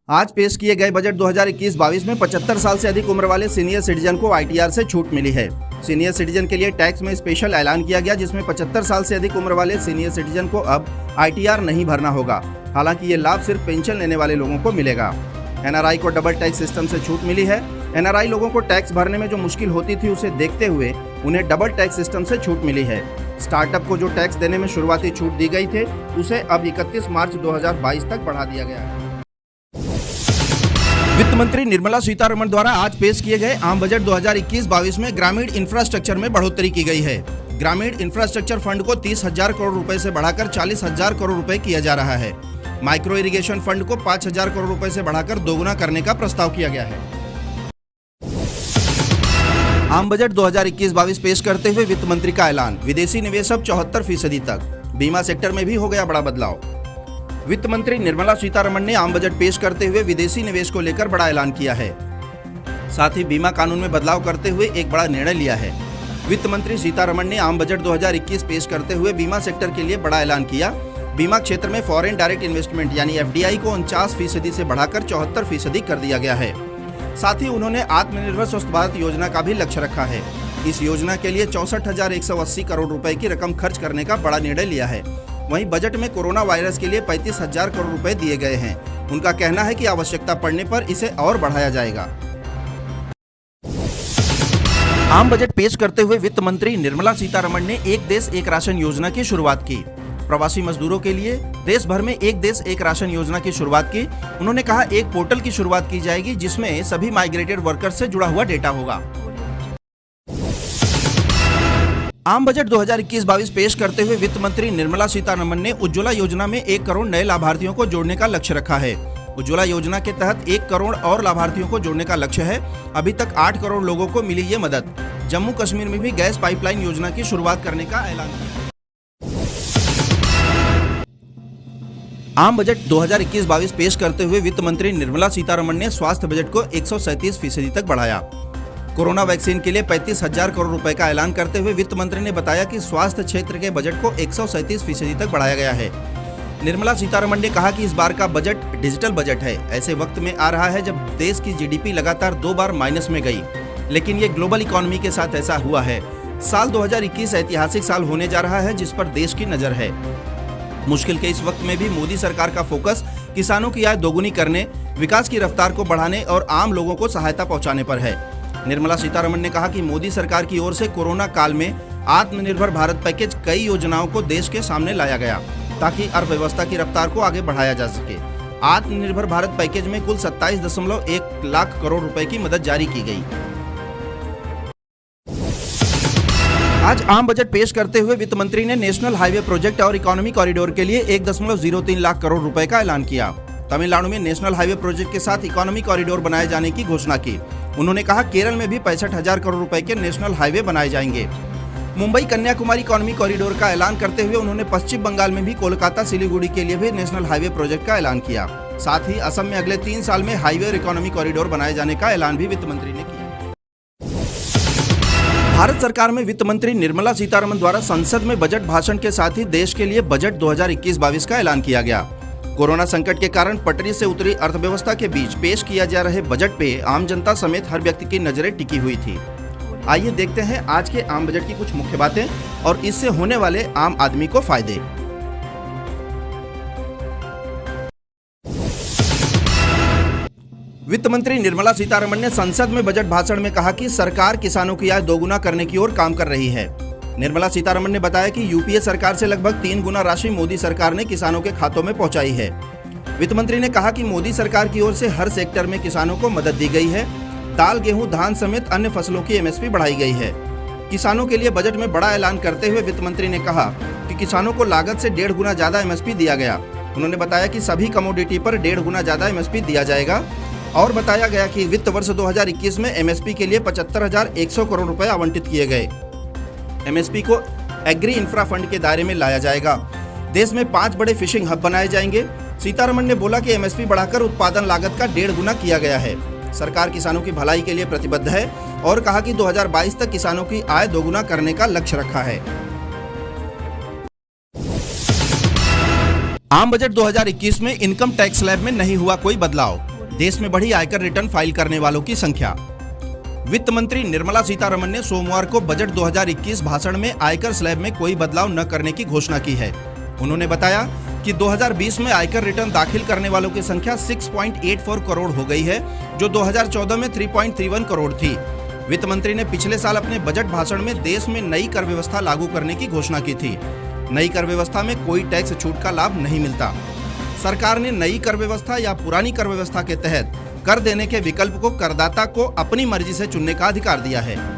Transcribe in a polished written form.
आज पेश किए गए बजट 2021-22 में 75 साल से अधिक उम्र वाले सीनियर सिटीजन को आईटीआर से छूट मिली है। सीनियर सिटीजन के लिए टैक्स में स्पेशल ऐलान किया गया, जिसमें 75 साल से अधिक उम्र वाले सीनियर सिटीजन को अब आईटीआर नहीं भरना होगा। हालांकि ये लाभ सिर्फ पेंशन लेने वाले लोगों को मिलेगा। एनआरआई को डबल टैक्स सिस्टम से छूट मिली है। एनआरआई लोगों को टैक्स भरने में जो मुश्किल होती थी, उसे देखते हुए उन्हें डबल टैक्स सिस्टम से छूट मिली है। स्टार्टअप को जो टैक्स देने में शुरुआती छूट दी गई थे, उसे अब 31 मार्च 2022 तक बढ़ा दिया गया है। वित्त मंत्री निर्मला सीतारमण द्वारा आज पेश किए गए आम बजट 2021-22 में ग्रामीण इंफ्रास्ट्रक्चर में बढ़ोतरी की गई है। ग्रामीण इंफ्रास्ट्रक्चर फंड को 30,000 करोड़ रुपए से बढ़ाकर 40,000 करोड़ रुपए किया जा रहा है। माइक्रो इरिगेशन फंड को 5,000 करोड़ रुपए से बढ़ाकर दोगुना करने का प्रस्ताव किया गया है। आम बजट 2021-22 पेश करते हुए वित्त मंत्री का ऐलान, विदेशी निवेश अब 74% तक। बीमा सेक्टर में भी हो गया बड़ा बदलाव। वित्त मंत्री निर्मला सीतारमण ने आम बजट पेश करते हुए विदेशी निवेश को लेकर बड़ा ऐलान किया है। साथ ही बीमा कानून में बदलाव करते हुए एक बड़ा निर्णय लिया है। वित्त मंत्री सीतारमण ने आम बजट 2021 पेश करते हुए बीमा सेक्टर के लिए बड़ा ऐलान किया। बीमा क्षेत्र में फॉरेन डायरेक्ट इन्वेस्टमेंट यानी एफडीआई को 49% से बढ़ाकर 74% कर दिया गया है। साथ ही उन्होंने आत्मनिर्भर स्वस्थ भारत योजना का भी लक्ष्य रखा है। इस योजना के लिए 64,180 करोड़ रुपए की रकम खर्च करने का बड़ा निर्णय लिया है। वहीं बजट में कोरोना वायरस के लिए 35,000 करोड़ रुपए दिए गए हैं। उनका कहना है कि आवश्यकता पड़ने पर इसे और बढ़ाया जाएगा। आम बजट पेश करते हुए वित्त मंत्री निर्मला सीतारमण ने एक देश एक राशन योजना की शुरुआत की। प्रवासी मजदूरों के लिए देश भर में एक देश एक राशन योजना की शुरुआत की। उन्होंने कहा, एक पोर्टल की शुरुआत की जाएगी जिसमें सभी माइग्रेटेड वर्कर्स से जुड़ा हुआ डेटा होगा। आम बजट 2021-22 पेश करते हुए वित्त मंत्री निर्मला सीतारमण ने उज्ज्वला योजना में 1 करोड़ नए लाभार्थियों को जोड़ने का लक्ष्य रखा है। उज्ज्वला योजना के तहत 1 करोड़ और लाभार्थियों को जोड़ने का लक्ष्य है। अभी तक 8 करोड़ लोगों को मिली ये मदद। जम्मू कश्मीर में भी गैस पाइपलाइन योजना की शुरुआत करने का ऐलान किया। आम बजट 2021-22 पेश करते हुए वित्त मंत्री निर्मला सीतारमण ने स्वास्थ्य बजट को 137% तक बढ़ाया। कोरोना वैक्सीन के लिए 35,000 करोड़ रुपए का ऐलान करते हुए वित्त मंत्री ने बताया कि स्वास्थ्य क्षेत्र के बजट को 137% तक बढ़ाया गया है। निर्मला सीतारमण ने कहा कि इस बार का बजट डिजिटल बजट है। ऐसे वक्त में आ रहा है जब देश की जीडीपी लगातार 2 बार माइनस में गई, लेकिन ये ग्लोबल इकोनॉमी के साथ ऐसा हुआ है। साल 2021 ऐतिहासिक साल होने जा रहा है, जिस पर देश की नजर है। मुश्किल के इस वक्त में भी मोदी सरकार का फोकस किसानों की आय दोगुनी करने, विकास की रफ्तार को बढ़ाने और आम लोगों को सहायता पहुंचाने पर है। निर्मला सीतारमण ने कहा कि मोदी सरकार की ओर से कोरोना काल में आत्मनिर्भर भारत पैकेज कई योजनाओं को देश के सामने लाया गया, ताकि अर्थव्यवस्था की रफ्तार को आगे बढ़ाया जा सके। आत्मनिर्भर भारत पैकेज में कुल 27.1 लाख करोड़ रुपए की मदद जारी की गई। आज आम बजट पेश करते हुए वित्त मंत्री ने नेशनल हाईवे प्रोजेक्ट और इकोनॉमी कॉरिडोर के लिए 1.03 लाख करोड़ रुपए का ऐलान किया। तमिलनाडु में नेशनल हाईवे प्रोजेक्ट के साथ इकोनॉमी कॉरिडोर बनाए जाने की घोषणा की। उन्होंने कहा, केरल में भी 65,000 करोड़ रुपए के नेशनल हाईवे बनाए जाएंगे। मुंबई कन्याकुमारी इकोनॉमी कॉरिडोर का ऐलान करते हुए उन्होंने पश्चिम बंगाल में भी कोलकाता सिलीगुड़ी के लिए भी नेशनल हाईवे प्रोजेक्ट का ऐलान किया। साथ ही असम में अगले 3 साल में हाईवे और इकोनॉमी कॉरिडोर बनाए जाने का ऐलान भी वित्त मंत्री ने किया। भारत सरकार में वित्त मंत्री निर्मला सीतारमण द्वारा संसद में बजट भाषण के साथ ही देश के लिए बजट 2021-22 का ऐलान किया गया। कोरोना संकट के कारण पटरी से उतरी अर्थव्यवस्था के बीच पेश किया जा रहे बजट पे आम जनता समेत हर व्यक्ति की नजरें टिकी हुई थी। आइए देखते हैं आज के आम बजट की कुछ मुख्य बातें और इससे होने वाले आम आदमी को फायदे। वित्त मंत्री निर्मला सीतारमण ने संसद में बजट भाषण में कहा कि सरकार किसानों की आय दोगुना करने की ओर काम कर रही है। निर्मला सीतारमण ने बताया कि यूपीए सरकार से लगभग 3 गुना राशि मोदी सरकार ने किसानों के खातों में पहुंचाई है। वित्त मंत्री ने कहा कि मोदी सरकार की ओर से हर सेक्टर में किसानों को मदद दी गई है। दाल, गेहूं, धान समेत अन्य फसलों की एमएसपी बढ़ाई गई है। किसानों के लिए बजट में बड़ा ऐलान करते हुए वित्त मंत्री ने कहा कि किसानों को लागत से 1.5 गुना ज्यादा एमएसपी दिया गया। उन्होंने बताया कि सभी कमोडिटी पर 1.5 गुना ज्यादा एमएसपी दिया जाएगा और बताया गया कि वित्त वर्ष 2021 में एमएसपी के लिए 75,100 करोड़ रुपए आवंटित किए गए। एमएसपी को एग्री इंफ्रा फंड के दायरे में लाया जाएगा। देश में 5 बड़े फिशिंग हब बनाए जाएंगे। सीतारमण ने बोला कि एमएसपी बढ़ाकर उत्पादन लागत का 1.5 गुना किया गया है। सरकार किसानों की भलाई के लिए प्रतिबद्ध है और कहा कि 2022 तक किसानों की आय दोगुना करने का लक्ष्य रखा है। आम बजट 2021 में इनकम टैक्स स्लैब में नहीं हुआ कोई बदलाव। देश में बढ़ी आयकर रिटर्न फाइल करने वालों की संख्या। वित्त मंत्री निर्मला सीतारमण ने सोमवार को बजट 2021 भाषण में आयकर स्लैब में कोई बदलाव न करने की घोषणा की है। उन्होंने बताया कि 2020 में आयकर रिटर्न दाखिल करने वालों की संख्या 6.84 करोड़ हो गई है, जो 2014 में 3.31 करोड़ थी। वित्त मंत्री ने पिछले साल अपने बजट भाषण में देश में नई कर व्यवस्था लागू करने की घोषणा की थी। नई कर व्यवस्था में कोई टैक्स छूट का लाभ नहीं मिलता। सरकार ने नई कर व्यवस्था या पुरानी कर व्यवस्था के तहत कर देने के विकल्प को करदाता को अपनी मर्जी से चुनने का अधिकार दिया है।